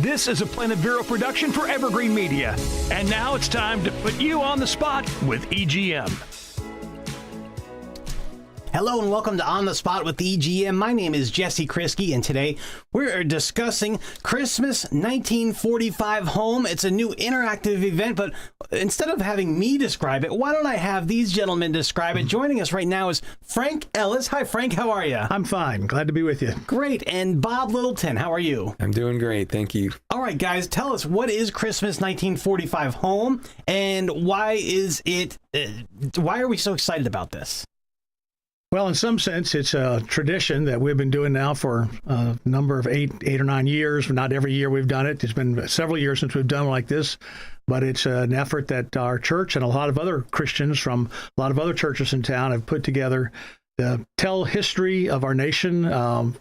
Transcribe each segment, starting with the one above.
This is a Planet Vero production for Evergreen Media. And now it's time to put you on the spot with EGM. Hello and welcome to On the Spot with EGM. My name is Jesse Krisky, and today we're discussing Christmas 1945 Home. It's a new interactive event, but instead of having me describe it, why don't I have these gentlemen describe it? Joining us right now is Frank Ellis. Hi, Frank. How are you? I'm fine. Glad to be with you. Great. And Bob Littleton. How are you? I'm doing great. Thank you. All right, guys. Tell us, what is Christmas 1945 Home, and why are we so excited about this? Well, in some sense, it's a tradition that we've been doing now for a number of eight or 9 years. Not every year we've done it. It's been several years since we've done like this, but it's an effort that our church and a lot of other Christians from a lot of other churches in town have put together to tell history of our nation,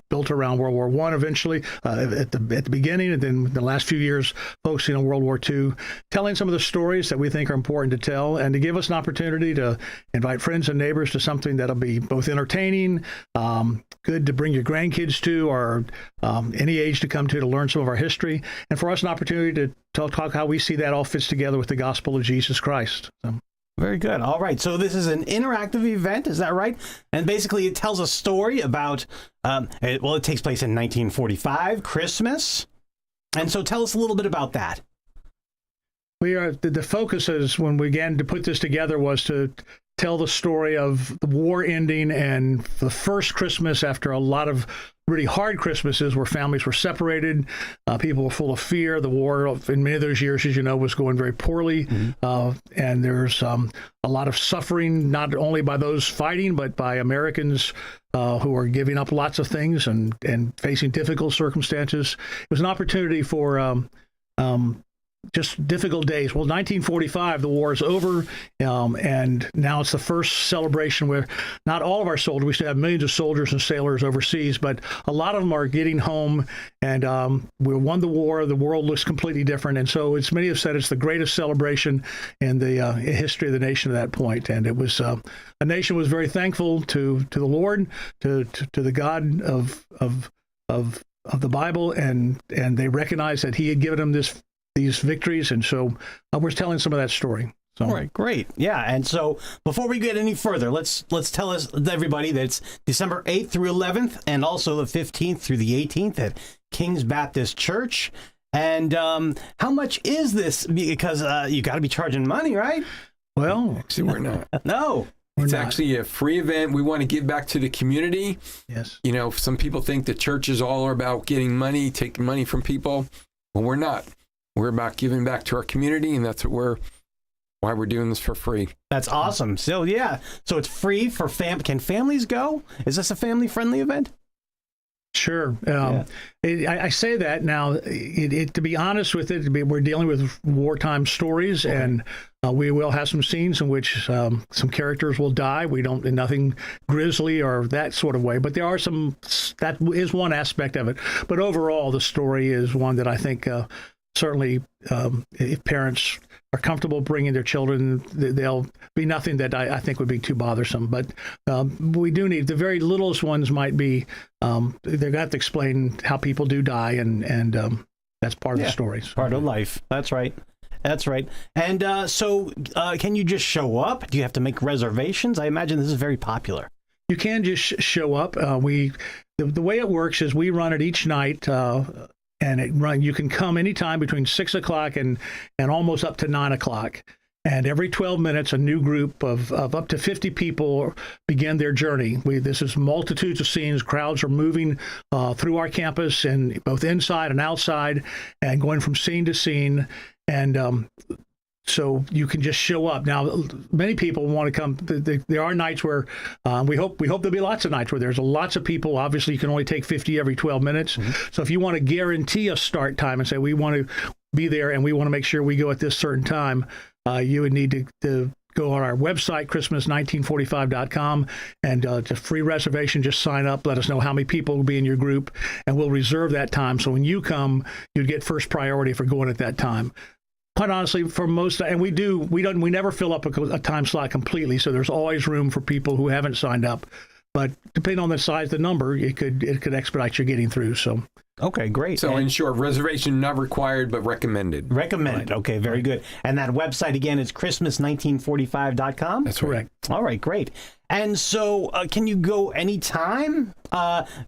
built around World War I eventually, at the beginning, and then the last few years focusing on World War II, telling some of the stories that we think are important to tell, and to give us an opportunity to invite friends and neighbors to something that'll be both entertaining, good to bring your grandkids to, or any age to come to learn some of our history, and for us an opportunity to talk how we see that all fits together with the gospel of Jesus Christ. So. Very good. All right. So this is an interactive event. Is that right? And basically it tells a story about, it takes place in 1945, Christmas. And so tell us a little bit about that. The focus is, when we began to put this together, was to tell the story of the war ending and the first Christmas after a lot of really hard Christmases where families were separated, people were full of fear. The war in many of those years, as you know, was going very poorly. And there's a lot of suffering, not only by those fighting, but by Americans who are giving up lots of things and facing difficult circumstances. It was an opportunity for just difficult days. Well, 1945, the war is over, and now it's the first celebration where not all of our soldiers, we still have millions of soldiers and sailors overseas, but a lot of them are getting home, and we won the war. The world looks completely different, and so many have said it's the greatest celebration in the history of the nation at that point. And it was a nation was very thankful to the Lord, to the God of the Bible, and they recognized that He had given them these victories, and so we're telling some of that story. So. All right, great. Yeah, and so before we get any further, let's tell everybody that it's December 8th through 11th, and also the 15th through the 18th at King's Baptist Church. And how much is this? Because you got to be charging money, right? Well, actually, we're not. No. It's actually a free event. We want to give back to the community. Yes. You know, some people think the church is all about getting money, taking money from people. Well, we're not. We're about giving back to our community, and that's why we're doing this for free. That's awesome. So, yeah. So it's free for Can families go? Is this a family-friendly event? Sure. I say that now, to be honest with it, we're dealing with wartime stories, and we will have some scenes in which some characters will die. Nothing grisly or that sort of way, but there are that is one aspect of it. But overall, the story is one that I think certainly, if parents are comfortable bringing their children, there'll be nothing that I think would be too bothersome. But we do need, the very littlest ones might be, they've got to explain how people do die, and that's part of the story. Part of life. That's right. That's right. And so can you just show up? Do you have to make reservations? I imagine this is very popular. You can just show up. The way it works is we run it each night. And you can come anytime between 6 o'clock and almost up to 9 o'clock. And every 12 minutes, a new group of up to 50 people begin their journey. This is multitudes of scenes. Crowds are moving through our campus, and both inside and outside, and going from scene to scene. And so you can just show up. Now, many people want to come. There are nights where we hope there'll be lots of nights where there's lots of people. Obviously, you can only take 50 every 12 minutes. So if you want to guarantee a start time and say we want to be there and we want to make sure we go at this certain time, you would need to go on our website, Christmas1945.com, and it's a free reservation. Just sign up. Let us know how many people will be in your group, and we'll reserve that time. So when you come, you'd get first priority for going at that time. Quite honestly, for most, and we never fill up a time slot completely, so there's always room for people who haven't signed up. but depending on the size, the number, it could expedite your getting through. So. Okay, great. So in short, reservation not required, but recommended. Recommended. Right. Okay, very good. And that website again is Christmas1945.com? That's correct. All right, great. And so can you go anytime?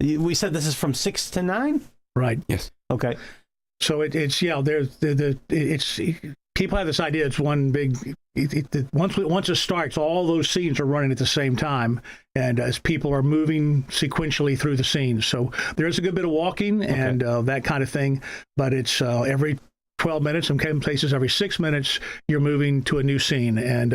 We said this is from 6 to 9? Right. Yes. Okay. So it's people have this idea it's one big. Once it starts, all those scenes are running at the same time, and as people are moving sequentially through the scenes, so there's a good bit of walking and that kind of thing. But it's every 12 minutes, in some places every 6 minutes, you're moving to a new scene, and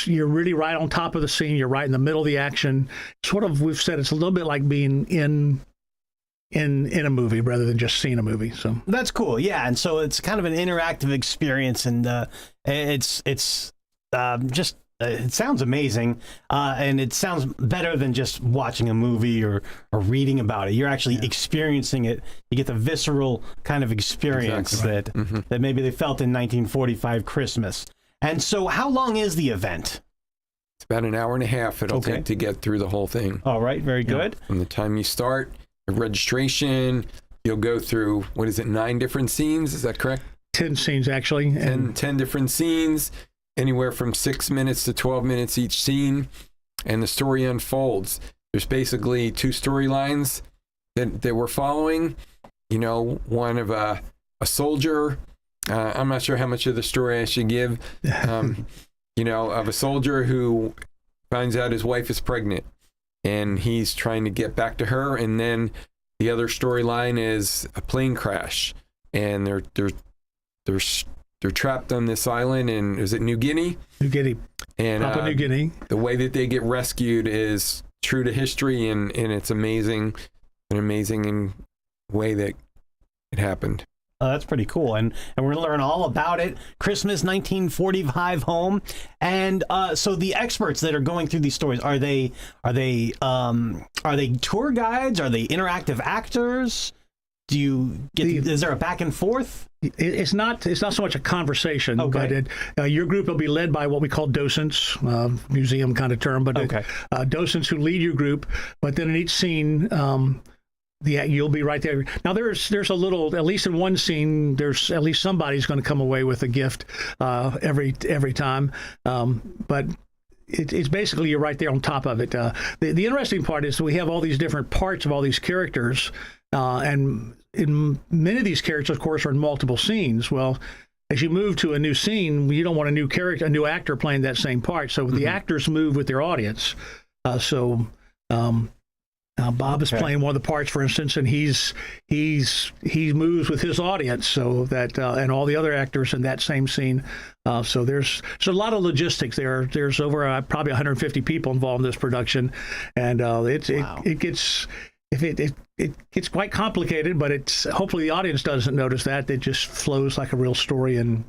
you're really right on top of the scene. You're right in the middle of the action. Sort of, we've said it's a little bit like being in a movie rather than just seeing a movie. So that's cool. Yeah. And so it's kind of an interactive experience, and it sounds amazing. And it sounds better than just watching a movie or reading about it. You're actually experiencing it. You get the visceral kind of experience that maybe they felt in 1945 Christmas. And so how long is the event? It's about an hour and a half it'll take to get through the whole thing. All right. Very good. From the time you start, registration, you'll go through, 9 different scenes, is that correct? 10 scenes, actually. 10 different scenes, anywhere from 6 minutes to 12 minutes each scene, and the story unfolds. There's basically 2 storylines that we're following. One of a soldier, I'm not sure how much of the story I should give, of a soldier who finds out his wife is pregnant, and he's trying to get back to her. And then the other storyline is a plane crash, and they're trapped on this island in, is it New Guinea? New Guinea. And Papua New Guinea. The way that they get rescued is true to history, and it's amazing, an amazing way that it happened. That's pretty cool, and we're going to learn all about it. Christmas 1945 home, and so the experts that are going through these stories, are they tour guides? Are they interactive actors? Do you get? Is there a back and forth? It's not so much a conversation, but your group will be led by what we call docents, museum kind of term, but docents who lead your group. But then in each scene, you'll be right there. Now there's a little, at least in one scene, there's at least somebody's going to come away with a gift every time. But it's basically you're right there on top of it. The interesting part is we have all these different parts of all these characters, and in many of these characters, of course, are in multiple scenes. Well, as you move to a new scene, you don't want a new character, a new actor playing that same part. So the actors move with their audience. Bob is playing one of the parts, for instance, and he moves with his audience, so that and all the other actors in that same scene. So there's a lot of logistics there. There's over probably 150 people involved in this production, and it gets quite complicated. But it's hopefully the audience doesn't notice that. It just flows like a real story and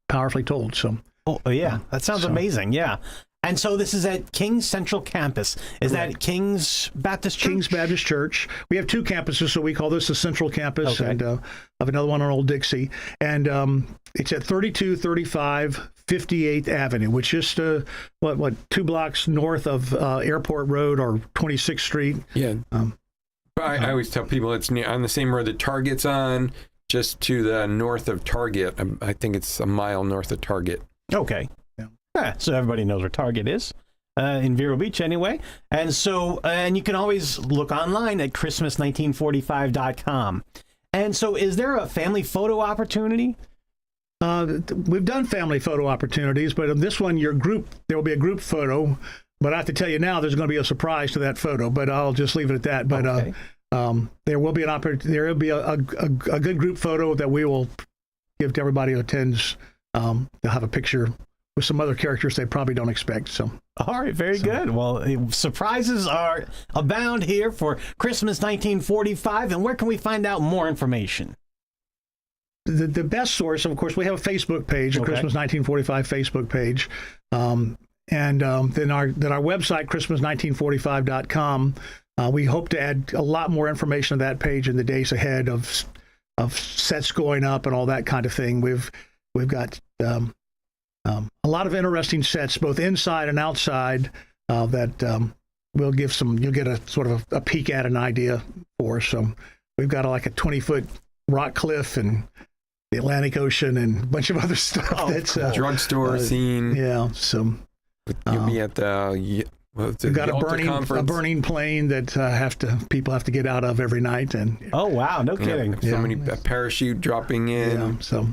powerfully told. So. Oh yeah, that sounds amazing. Yeah. And so this is at King's Central Campus. Is that King's Baptist Church? King's Baptist Church. We have 2 campuses, so we call this the Central Campus, and have another one on Old Dixie. And it's at 3235 58th Avenue, which is just 2 blocks north of Airport Road or 26th Street. Yeah. I always tell people it's on the same road that Target's on, just to the north of Target. I think it's a mile north of Target. Okay. So everybody knows where Target is, in Vero Beach anyway. And so, and you can always look online at Christmas1945.com. And so is there a family photo opportunity? We've done family photo opportunities, but in this one, there will be a group photo. But I have to tell you now, there's going to be a surprise to that photo, but I'll just leave it at that. But there will be there will be a good group photo that we will give to everybody who attends. They'll have a picture with some other characters they probably don't expect. So, all right, very good. Well, surprises are abound here for Christmas 1945. And where can we find out more information? The best source, of course, we have a Facebook page, a Christmas 1945 Facebook page, and then our website, Christmas1945.com. We hope to add a lot more information to that page in the days ahead of sets going up and all that kind of thing. We've got a lot of interesting sets, both inside and outside, that we'll give you'll get a sort of a peek at an idea for. So we've got like a 20-foot rock cliff and the Atlantic Ocean and a bunch of other stuff. That's drugstore scene. Yeah. So you'll be at the we've got a burning plane that people have to get out of every night. And oh wow, no kidding. Somebody a parachute dropping in. Yeah, so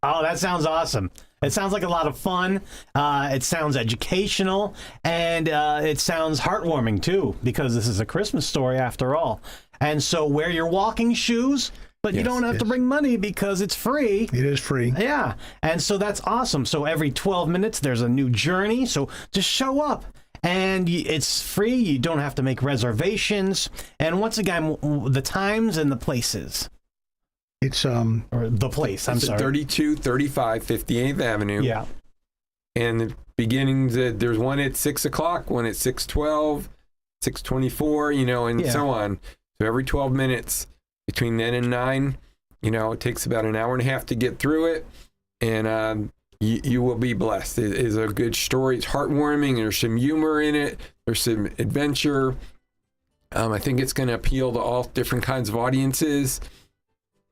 oh, that sounds awesome. It sounds like a lot of fun. It sounds educational, and it sounds heartwarming too, because this is a Christmas story after all. And so wear your walking shoes, but you don't have to bring money because it's free. It is free. Yeah. And so that's awesome. So every 12 minutes, there's a new journey. So just show up. And it's free. You don't have to make reservations. And once again, the times and the places. It's or the place. I'm sorry. 3235 58th Avenue. Yeah. And the beginnings, there's one at 6 o'clock, one at 6:12, 6:24, and so on. So every 12 minutes between then and 9, it takes about an hour and a half to get through it. And you will be blessed. It is a good story. It's heartwarming. There's some humor in it. There's some adventure. I think it's going to appeal to all different kinds of audiences.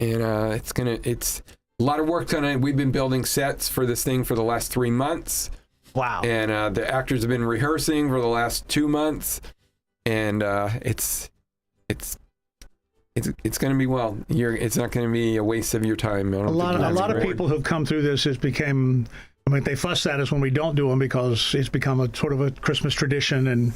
And it's a lot of work on it. We've been building sets for this thing for the last 3 months. Wow. And the actors have been rehearsing for the last 2 months. And it's going to be it's not going to be a waste of your time. A lot of people who've come through this they fuss at us when we don't do them because it's become a sort of a Christmas tradition and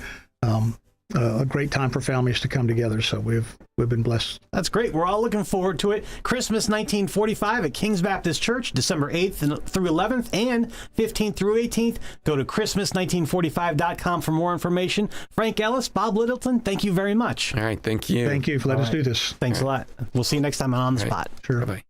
a great time for families to come together. So we've been blessed. That's great. We're all looking forward to it. Christmas 1945 at King's Baptist Church, December 8th through 11th and 15th through 18th. Go to Christmas1945.com for more information. Frank Ellis, Bob Littleton, thank you very much. All right. Thank you. Thank you for letting us do this. Thanks a lot. We'll see you next time on the Spot. Sure. Bye-bye.